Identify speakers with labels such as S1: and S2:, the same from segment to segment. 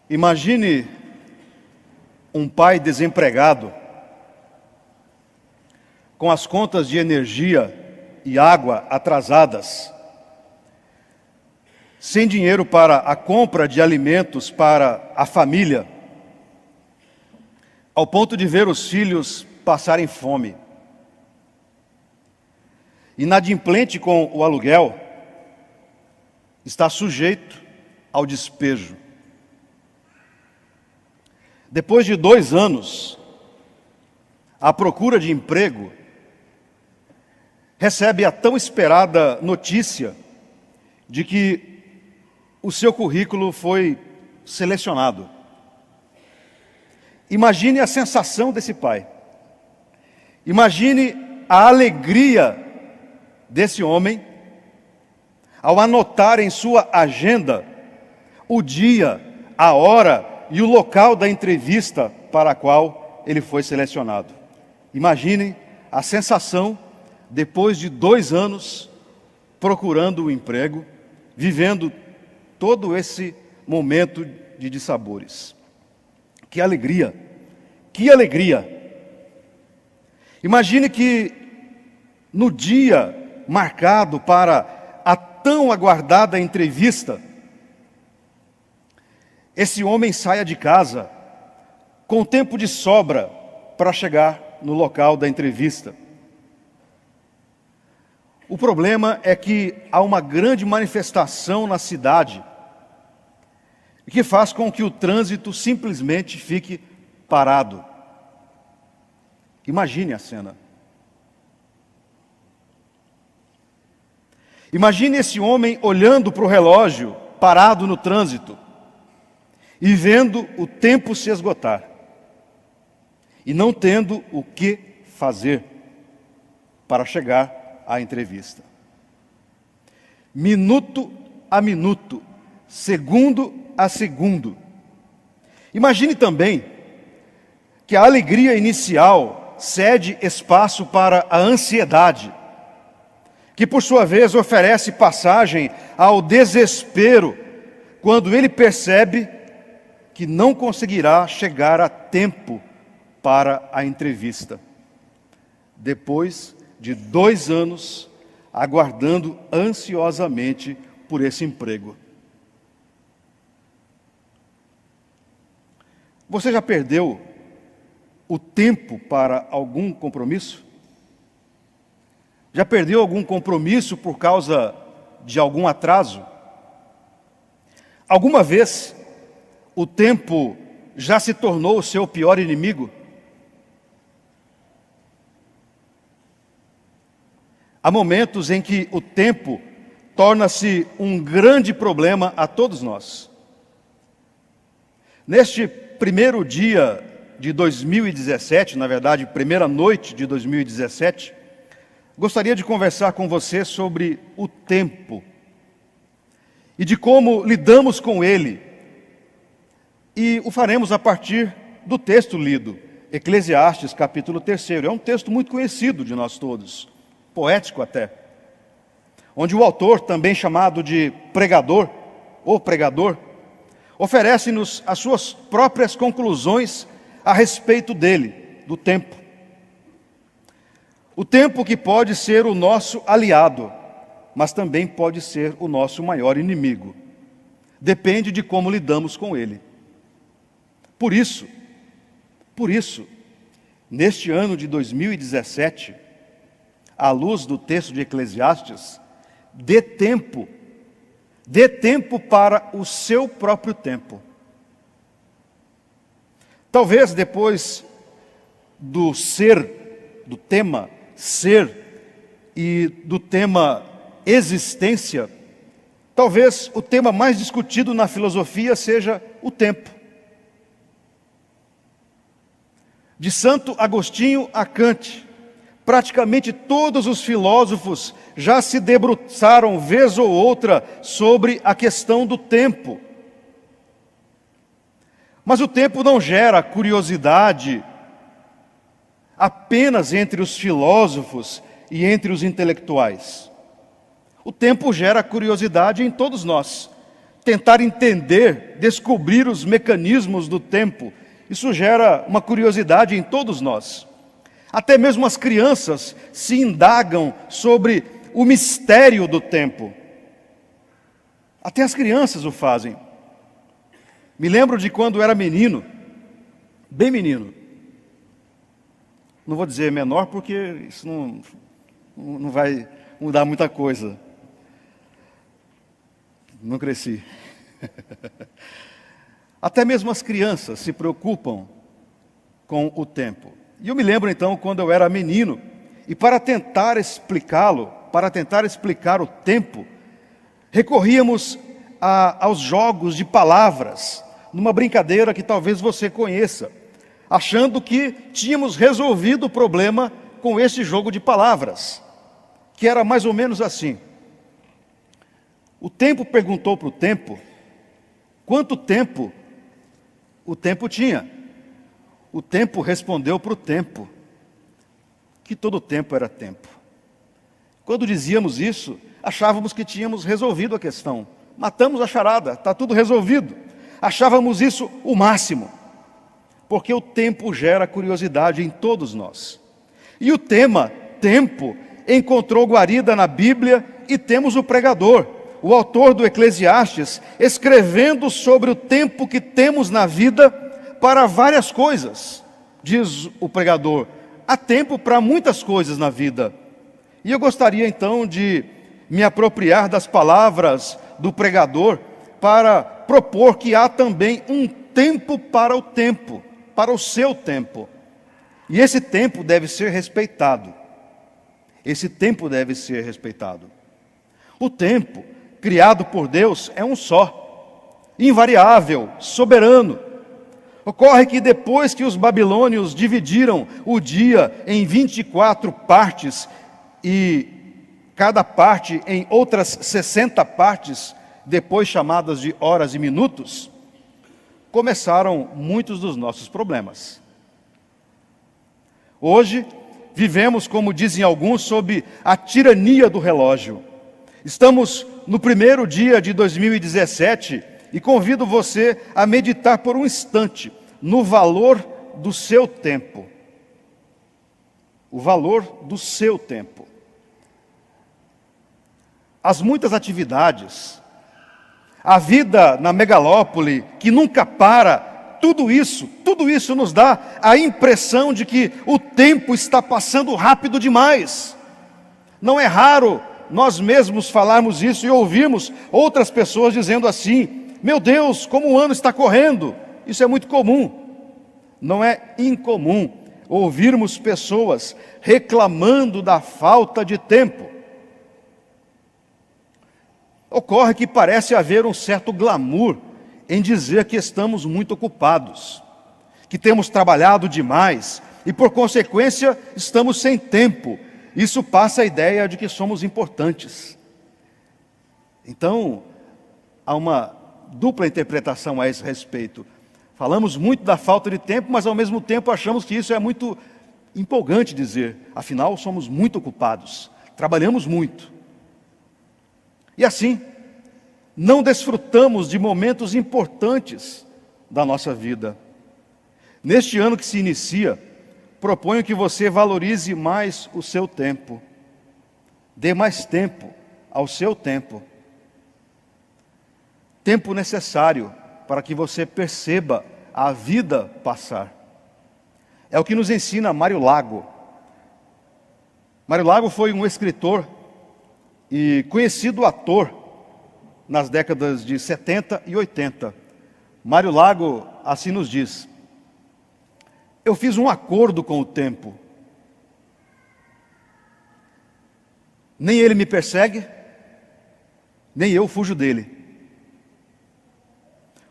S1: Imagine um pai desempregado, com as contas de energia e água atrasadas, sem dinheiro para a compra de alimentos para a família, ao ponto de ver os filhos passarem fome. Inadimplente com o aluguel, está sujeito ao despejo. Depois de 2 anos, à procura de emprego, recebe a tão esperada notícia de que o seu currículo foi selecionado. Imagine a sensação desse pai. Imagine a alegria desse homem ao anotar em sua agenda o dia, a hora e o local da entrevista para a qual ele foi selecionado. Imagine a sensação depois de 2 anos procurando um emprego, vivendo todo esse momento de dissabores. Que alegria! Que alegria! Imagine que no dia marcado para a tão aguardada entrevista, esse homem saia de casa com tempo de sobra para chegar no local da entrevista. O problema é que há uma grande manifestação na cidade que faz com que o trânsito simplesmente fique parado. Imagine a cena. Imagine esse homem olhando para o relógio, parado no trânsito, e vendo o tempo se esgotar, e não tendo o que fazer para chegar à entrevista. Minuto a minuto, segundo a segundo. Imagine também que a alegria inicial cede espaço para a ansiedade, que por sua vez oferece passagem ao desespero, quando ele percebe que não conseguirá chegar a tempo para a entrevista, depois de 2 anos aguardando ansiosamente por esse emprego. Você já perdeu o tempo para algum compromisso? Já perdeu algum compromisso por causa de algum atraso? Alguma vez o tempo já se tornou o seu pior inimigo? Há momentos em que o tempo torna-se um grande problema a todos nós. Neste primeiro dia de 2017, na verdade, primeira noite de 2017, gostaria de conversar com você sobre o tempo e de como lidamos com ele. E o faremos a partir do texto lido, Eclesiastes, capítulo 3. É um texto muito conhecido de nós todos, poético até, onde o autor, também chamado de pregador, ou pregador, oferece-nos as suas próprias conclusões a respeito dele, do tempo. O tempo que pode ser o nosso aliado, mas também pode ser o nosso maior inimigo. Depende de como lidamos com ele. Por isso, neste ano de 2017, à luz do texto de Eclesiastes, dê tempo para o seu próprio tempo. Talvez depois do tema ser e do tema existência, talvez o tema mais discutido na filosofia seja o tempo. De Santo Agostinho a Kant, praticamente todos os filósofos já se debruçaram vez ou outra sobre a questão do tempo. Mas o tempo não gera curiosidade apenas entre os filósofos e entre os intelectuais. O tempo gera curiosidade em todos nós. tentar entender, descobrir os mecanismos do tempo. Isso gera uma curiosidade em todos nós. Até mesmo as crianças se indagam sobre o mistério do tempo. Até as crianças o fazem. Me lembro de quando era menino, bem menino. Não vou dizer menor porque isso não vai mudar muita coisa. Não cresci. Até mesmo as crianças se preocupam com o tempo. E eu me lembro então quando eu era menino, e para tentar explicá-lo, para tentar explicar o tempo, recorríamos aos jogos de palavras, numa brincadeira que talvez você conheça, achando que tínhamos resolvido o problema com esse jogo de palavras, que era mais ou menos assim. O tempo perguntou para o tempo quanto tempo o tempo tinha. O tempo respondeu para o tempo que todo tempo era tempo. Quando dizíamos isso, achávamos que tínhamos resolvido a questão. Matamos a charada, está tudo resolvido. Achávamos isso o máximo, porque o tempo gera curiosidade em todos nós. E o tema, tempo, encontrou guarida na Bíblia e temos o pregador, o autor do Eclesiastes, escrevendo sobre o tempo que temos na vida para várias coisas. Diz o pregador, há tempo para muitas coisas na vida. E eu gostaria então de me apropriar das palavras do pregador para propor que há também um tempo para o tempo, para o seu tempo. E esse tempo deve ser respeitado. Esse tempo deve ser respeitado. O tempo, criado por Deus, é um só, invariável, soberano. Ocorre que depois que os babilônios dividiram o dia em 24 partes, e cada parte em outras 60 partes, depois chamadas de horas e minutos, começaram muitos dos nossos problemas. Hoje, vivemos, como dizem alguns, sob a tirania do relógio. Estamos no primeiro dia de 2017 e convido você a meditar por um instante no valor do seu tempo. O valor do seu tempo. As muitas atividades, a vida na megalópole que nunca para, tudo isso nos dá a impressão de que o tempo está passando rápido demais. Não é raro nós mesmos falarmos isso e ouvirmos outras pessoas dizendo assim: meu Deus, como o ano está correndo. Isso é muito comum. Não é incomum ouvirmos pessoas reclamando da falta de tempo. Ocorre que parece haver um certo glamour em dizer que estamos muito ocupados, que temos trabalhado demais e, por consequência, estamos sem tempo. Isso passa a ideia de que somos importantes. Então, há uma dupla interpretação a esse respeito. Falamos muito da falta de tempo, mas ao mesmo tempo achamos que isso é muito empolgante dizer. Afinal, somos muito ocupados, trabalhamos muito. E assim, não desfrutamos de momentos importantes da nossa vida. Neste ano que se inicia, proponho que você valorize mais o seu tempo. Dê mais tempo ao seu tempo. Tempo necessário para que você perceba a vida passar. É o que nos ensina Mário Lago. Mário Lago foi um escritor e conhecido ator nas décadas de 70 e 80. Mário Lago assim nos diz: eu fiz um acordo com o tempo. Nem ele me persegue, nem eu fujo dele.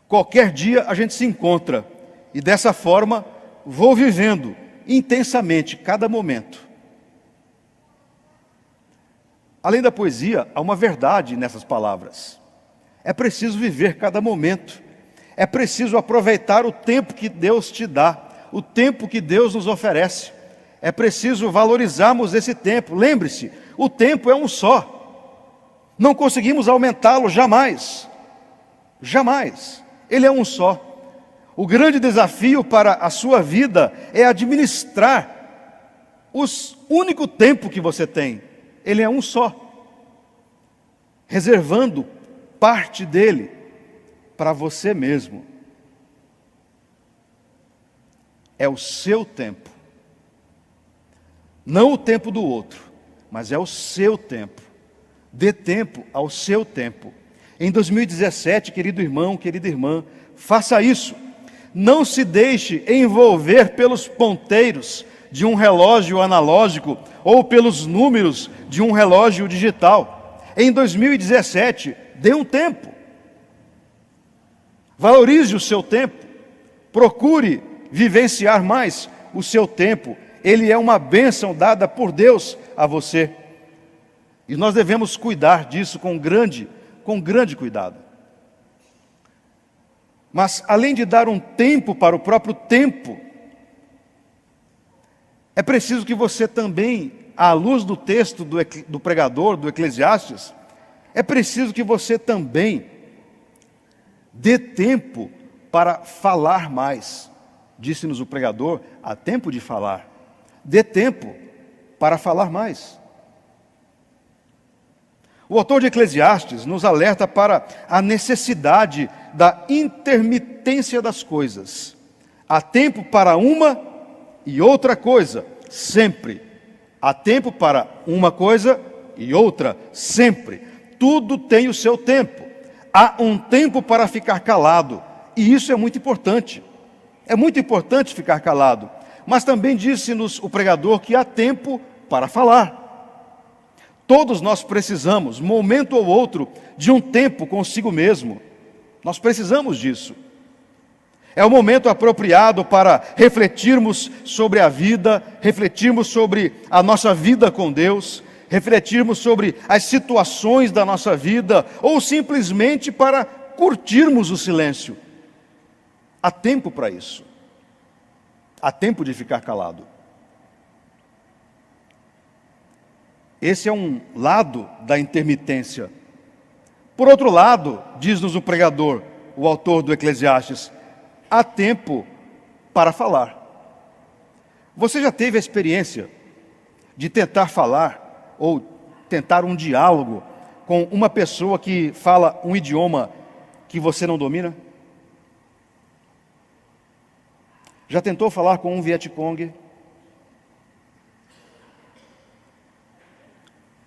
S1: Qualquer dia a gente se encontra, e dessa forma vou vivendo intensamente cada momento. Além da poesia, há uma verdade nessas palavras. É preciso viver cada momento. É preciso aproveitar o tempo que Deus te dá, o tempo que Deus nos oferece. É preciso valorizarmos esse tempo. Lembre-se, o tempo é um só. Não conseguimos aumentá-lo jamais. Jamais. Ele é um só. O grande desafio para a sua vida é administrar o único tempo que você tem. Ele é um só. Reservando parte dele para você mesmo. É o seu tempo. Não o tempo do outro, mas é o seu tempo. Dê tempo ao seu tempo. Em 2017, querido irmão, querida irmã, faça isso. Não se deixe envolver pelos ponteiros de um relógio analógico ou pelos números de um relógio digital. Em 2017, dê um tempo. Valorize o seu tempo. Procure vivenciar mais o seu tempo. Ele é uma bênção dada por Deus a você. E nós devemos cuidar disso com grande cuidado. Mas, além de dar um tempo para o próprio tempo, é preciso que você também, à luz do texto do pregador, do Eclesiastes, é preciso que você também dê tempo para falar mais. Disse-nos o pregador, há tempo de falar. Dê tempo para falar mais. O autor de Eclesiastes nos alerta para a necessidade da intermitência das coisas. Há tempo para uma e outra coisa, sempre. Há tempo para uma coisa e outra, sempre. Tudo tem o seu tempo. Há um tempo para ficar calado, e isso é muito importante. É muito importante ficar calado. Mas também disse-nos o pregador que há tempo para falar. Todos nós precisamos, momento ou outro, de um tempo consigo mesmo. Nós precisamos disso. É o momento apropriado para refletirmos sobre a vida, refletirmos sobre a nossa vida com Deus, refletirmos sobre as situações da nossa vida, ou simplesmente para curtirmos o silêncio. Há tempo para isso. Há tempo de ficar calado. Esse é um lado da intermitência. Por outro lado, diz-nos o pregador, o autor do Eclesiastes, há tempo para falar. Você já teve a experiência de tentar falar ou tentar um diálogo com uma pessoa que fala um idioma que você não domina? Já tentou falar com um Vietcong?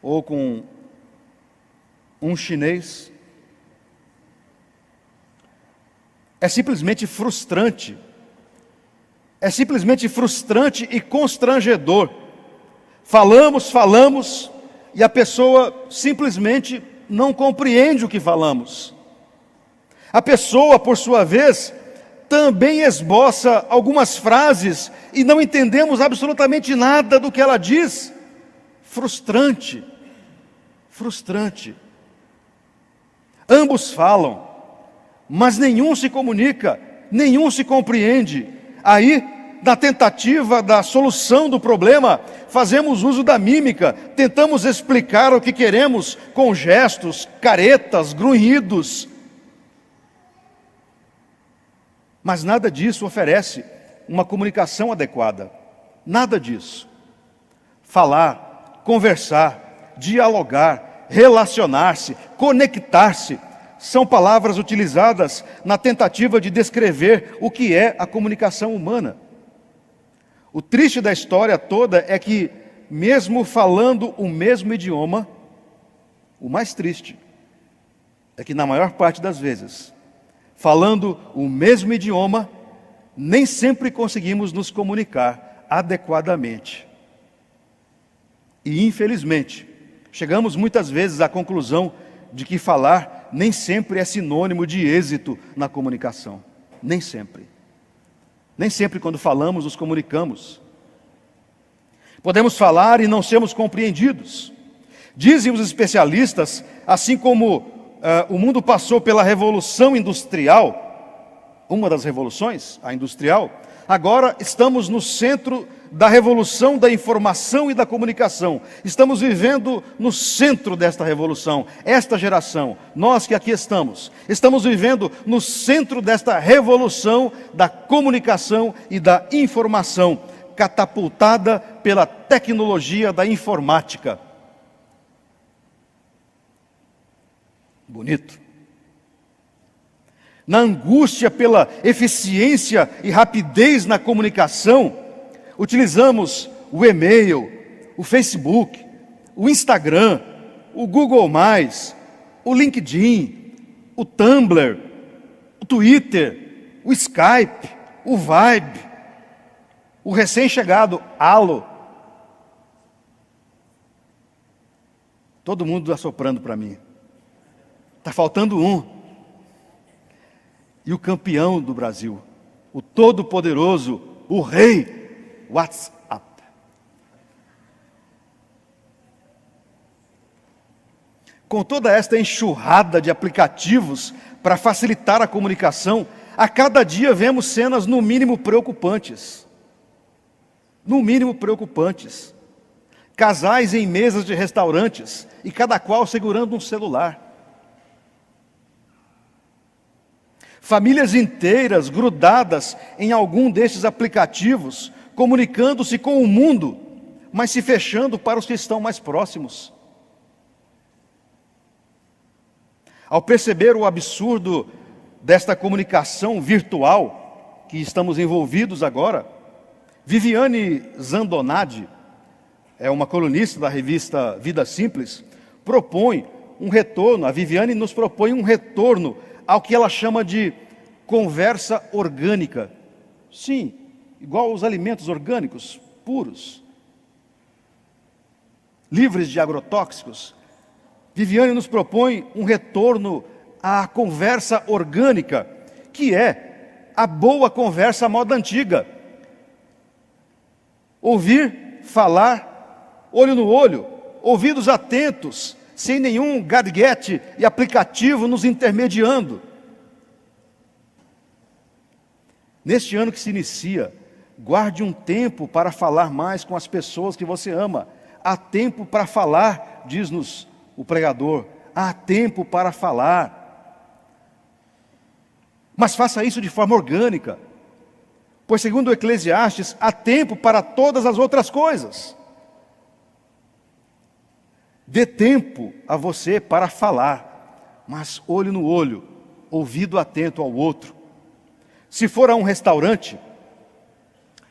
S1: Ou com um chinês? É simplesmente frustrante. É simplesmente frustrante e constrangedor. Falamos, e a pessoa simplesmente não compreende o que falamos. A pessoa, por sua vez, também esboça algumas frases e não entendemos absolutamente nada do que ela diz. Frustrante. Ambos falam, mas nenhum se comunica, nenhum se compreende. Aí, na tentativa da solução do problema, fazemos uso da mímica, tentamos explicar o que queremos com gestos, caretas, grunhidos. Mas nada disso oferece uma comunicação adequada. Nada disso. Falar, conversar, dialogar, relacionar-se, conectar-se, são palavras utilizadas na tentativa de descrever o que é a comunicação humana. O triste da história toda é que, mesmo falando o mesmo idioma, o mais triste é que, na maior parte das vezes, falando o mesmo idioma, nem sempre conseguimos nos comunicar adequadamente. E, infelizmente, chegamos muitas vezes à conclusão de que falar nem sempre é sinônimo de êxito na comunicação. Nem sempre. Nem sempre quando falamos nos comunicamos. Podemos falar e não sermos compreendidos. Dizem os especialistas, assim como o mundo passou pela Revolução Industrial, uma das revoluções, a industrial, Agora estamos no centro da revolução da informação e da comunicação. Estamos vivendo no centro desta revolução. Esta geração, nós que aqui estamos vivendo no centro desta revolução da comunicação e da informação, catapultada pela tecnologia da informática. Bonito. Na angústia pela eficiência e rapidez na comunicação, utilizamos o e-mail, o Facebook, o Instagram, o Google+, o LinkedIn, o Tumblr, o Twitter, o Skype, o Vibe, o recém-chegado Allo. Todo mundo assoprando para mim. Está faltando um. E o campeão do Brasil, o todo-poderoso, o rei, WhatsApp. Com toda esta enxurrada de aplicativos para facilitar a comunicação, a cada dia vemos cenas no mínimo preocupantes. No mínimo preocupantes. Casais em mesas de restaurantes e cada qual segurando um celular. Famílias inteiras grudadas em algum destes aplicativos, comunicando-se com o mundo, mas se fechando para os que estão mais próximos. Ao perceber o absurdo desta comunicação virtual que estamos envolvidos agora, Viviane Zandonade, é uma colunista da revista Vida Simples, propõe um retorno, a Viviane nos propõe um retorno ao que ela chama de conversa orgânica. Sim, igual aos alimentos orgânicos, puros, livres de agrotóxicos. Viviane nos propõe um retorno à conversa orgânica, que é a boa conversa à moda antiga. Ouvir, falar, olho no olho, ouvidos atentos, sem nenhum gadget e aplicativo nos intermediando. Neste ano que se inicia, guarde um tempo para falar mais com as pessoas que você ama. Há tempo para falar, diz-nos o pregador. Há tempo para falar. Mas faça isso de forma orgânica. Pois, segundo o Eclesiastes, há tempo para todas as outras coisas. Dê tempo a você para falar, mas olho no olho, ouvido atento ao outro. Se for a um restaurante,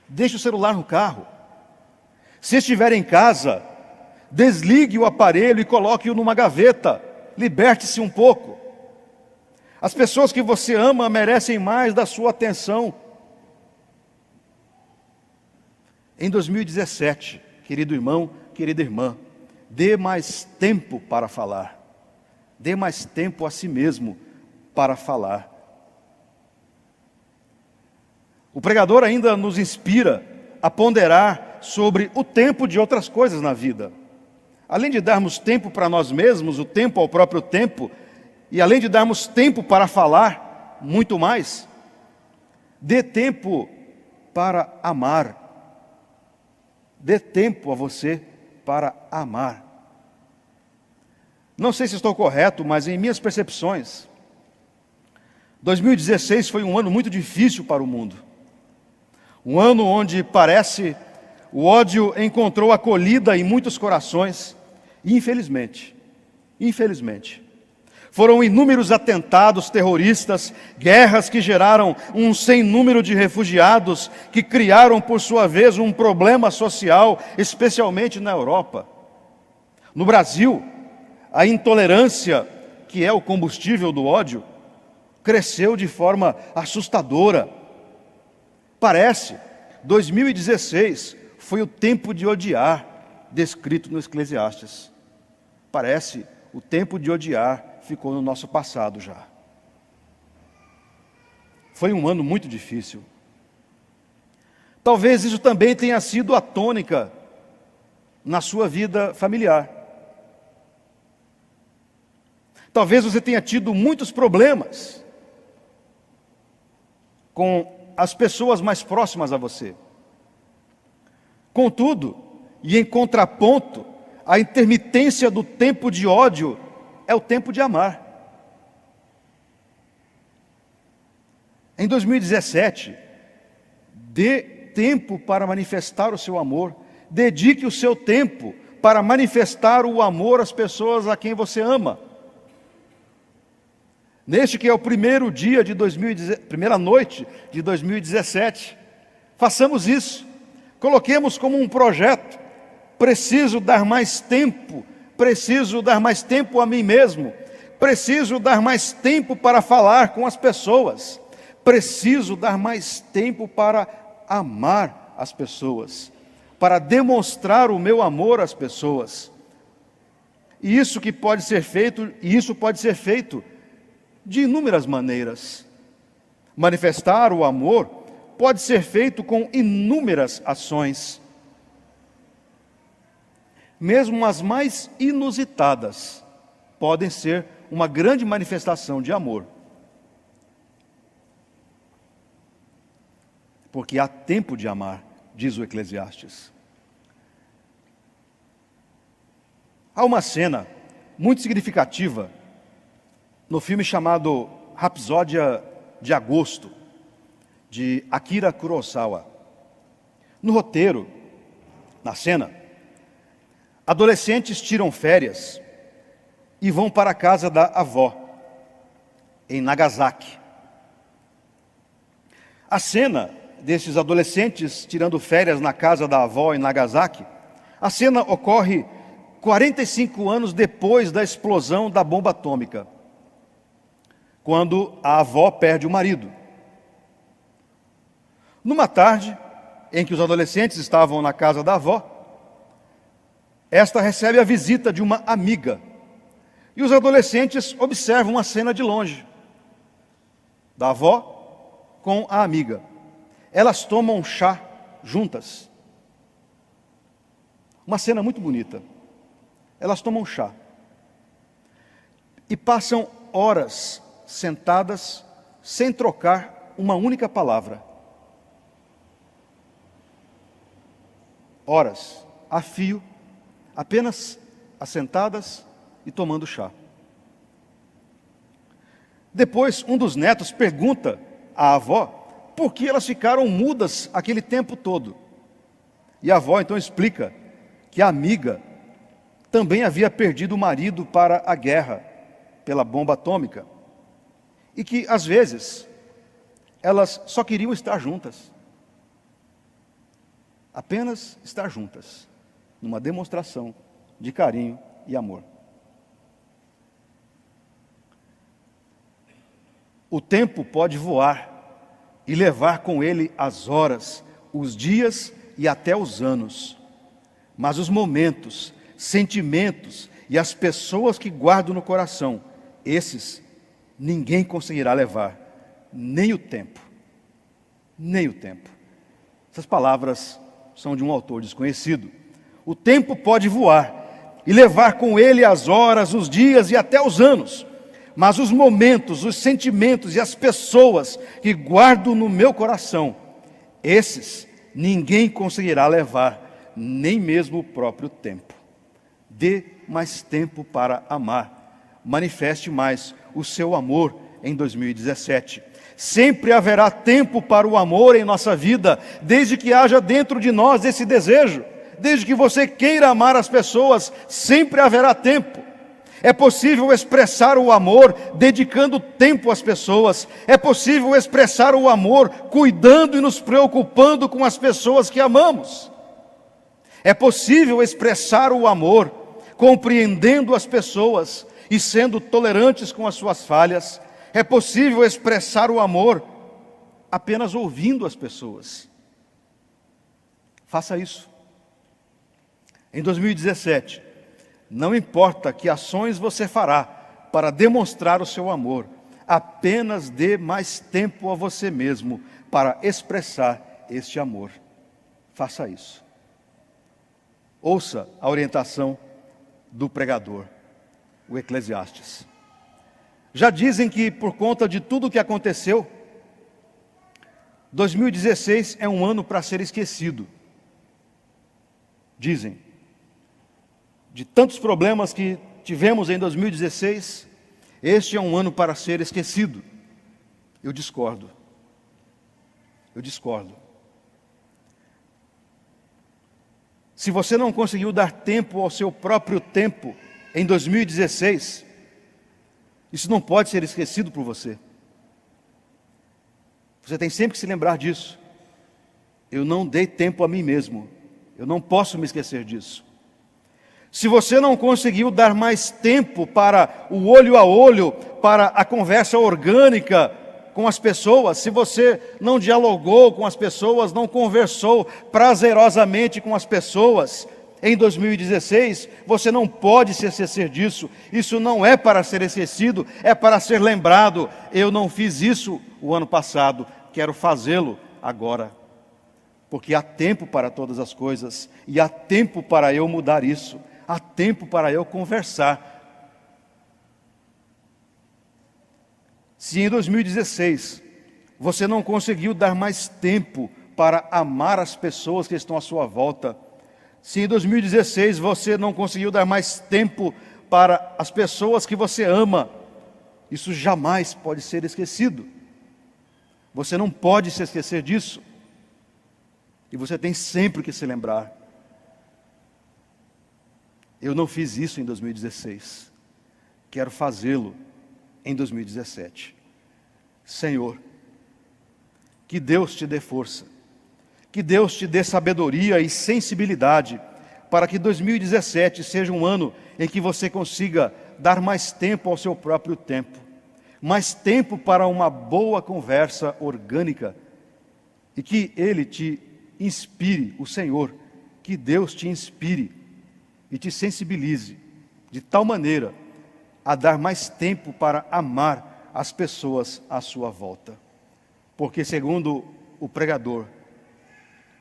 S1: deixe o celular no carro. Se estiver em casa, desligue o aparelho e coloque-o numa gaveta. Liberte-se um pouco. As pessoas que você ama merecem mais da sua atenção. Em 2017, querido irmão, querida irmã, dê mais tempo para falar. Dê mais tempo a si mesmo para falar. O pregador ainda nos inspira a ponderar sobre o tempo de outras coisas na vida. Além de darmos tempo para nós mesmos, o tempo ao próprio tempo, e além de darmos tempo para falar, muito mais, dê tempo para amar. Dê tempo a você para amar. Não sei se estou correto, mas em minhas percepções, 2016 foi um ano muito difícil para o mundo. Um ano onde parece o ódio encontrou acolhida em muitos corações, e infelizmente, foram inúmeros atentados terroristas, guerras que geraram um sem número de refugiados, que criaram, por sua vez, um problema social, especialmente na Europa. No Brasil, a intolerância, que é o combustível do ódio, cresceu de forma assustadora. Parece, 2016 foi o tempo de odiar, descrito no Eclesiastes. Parece, o tempo de odiar ficou no nosso passado já. Foi um ano muito difícil. Talvez isso também tenha sido a tônica na sua vida familiar. Talvez você tenha tido muitos problemas com as pessoas mais próximas a você. Contudo, e em contraponto, a intermitência do tempo de ódio é o tempo de amar. Em 2017, dê tempo para manifestar o seu amor, dedique o seu tempo para manifestar o amor às pessoas a quem você ama. Neste que é o primeiro dia de primeira noite de 2017, façamos isso. Coloquemos como um projeto. Preciso dar mais tempo a mim mesmo. Preciso dar mais tempo para falar com as pessoas. Preciso dar mais tempo para amar as pessoas, para demonstrar o meu amor às pessoas. E isso pode ser feito de inúmeras maneiras. Manifestar o amor pode ser feito com inúmeras ações. Mesmo as mais inusitadas podem ser uma grande manifestação de amor. Porque há tempo de amar, diz o Eclesiastes. Há uma cena muito significativa no filme chamado Rapsódia de Agosto, de Akira Kurosawa. No roteiro, na cena, adolescentes tiram férias e vão para a casa da avó, em Nagasaki. A cena desses adolescentes tirando férias na casa da avó em Nagasaki, a cena ocorre 45 anos depois da explosão da bomba atômica, quando a avó perde o marido. Numa tarde em que os adolescentes estavam na casa da avó, esta recebe a visita de uma amiga, e os adolescentes observam a cena de longe, da avó com a amiga. Elas tomam chá juntas. Uma cena muito bonita. Elas tomam chá e passam horas sentadas sem trocar uma única palavra. Horas a fio, apenas assentadas e tomando chá. Depois, um dos netos pergunta à avó por que elas ficaram mudas aquele tempo todo. E a avó então explica que a amiga também havia perdido o marido para a guerra, pela bomba atômica, e que, às vezes, elas só queriam estar juntas. Apenas estar juntas, numa demonstração de carinho e amor. O tempo pode voar e levar com ele as horas, os dias e até os anos. Mas os momentos, sentimentos e as pessoas que guardo no coração, esses ninguém conseguirá levar, nem o tempo. Nem o tempo. Essas palavras são de um autor desconhecido. O tempo pode voar e levar com ele as horas, os dias e até os anos. Mas os momentos, os sentimentos e as pessoas que guardo no meu coração, esses ninguém conseguirá levar, nem mesmo o próprio tempo. Dê mais tempo para amar. Manifeste mais o seu amor em 2017. Sempre haverá tempo para o amor em nossa vida, desde que haja dentro de nós esse desejo. Desde que você queira amar as pessoas, sempre haverá tempo. É possível expressar o amor dedicando tempo às pessoas. É possível expressar o amor cuidando e nos preocupando com as pessoas que amamos. É possível expressar o amor compreendendo as pessoas e sendo tolerantes com as suas falhas. É possível expressar o amor apenas ouvindo as pessoas. Faça isso. Em 2017, não importa que ações você fará para demonstrar o seu amor, apenas dê mais tempo a você mesmo para expressar este amor. Faça isso. Ouça a orientação do pregador, o Eclesiastes. Já dizem que por conta de tudo o que aconteceu, 2016 é um ano para ser esquecido. Dizem. De tantos problemas que tivemos em 2016, este é um ano para ser esquecido. Eu discordo. Eu discordo. Se você não conseguiu dar tempo ao seu próprio tempo em 2016, isso não pode ser esquecido por você. Você tem sempre que se lembrar disso. Eu não dei tempo a mim mesmo. Eu não posso me esquecer disso. Se você não conseguiu dar mais tempo para o olho a olho, para a conversa orgânica com as pessoas, se você não dialogou com as pessoas, não conversou prazerosamente com as pessoas em 2016, você não pode se esquecer disso. Isso não é para ser esquecido, é para ser lembrado. Eu não fiz isso o ano passado, quero fazê-lo agora. Porque há tempo para todas as coisas, e há tempo para eu mudar isso, há tempo para eu conversar. Se em 2016 você não conseguiu dar mais tempo para amar as pessoas que estão à sua volta, se em 2016 você não conseguiu dar mais tempo para as pessoas que você ama, isso jamais pode ser esquecido. Você não pode se esquecer disso. E você tem sempre que se lembrar. Eu não fiz isso em 2016. Quero fazê-lo em 2017. Senhor, que Deus te dê força, que Deus te dê sabedoria e sensibilidade, para que 2017 seja um ano em que você consiga dar mais tempo ao seu próprio tempo, mais tempo para uma boa conversa orgânica, e que Ele te inspire, o Senhor, que Deus te inspire e te sensibilize de tal maneira a dar mais tempo para amar as pessoas à sua volta. Porque, segundo o pregador,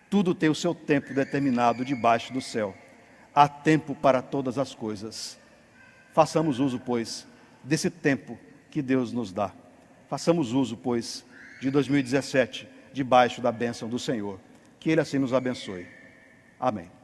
S1: tudo tem o seu tempo determinado debaixo do céu. Há tempo para todas as coisas. Façamos uso, pois, desse tempo que Deus nos dá. Façamos uso, pois, de 2017, debaixo da bênção do Senhor. Que Ele assim nos abençoe. Amém.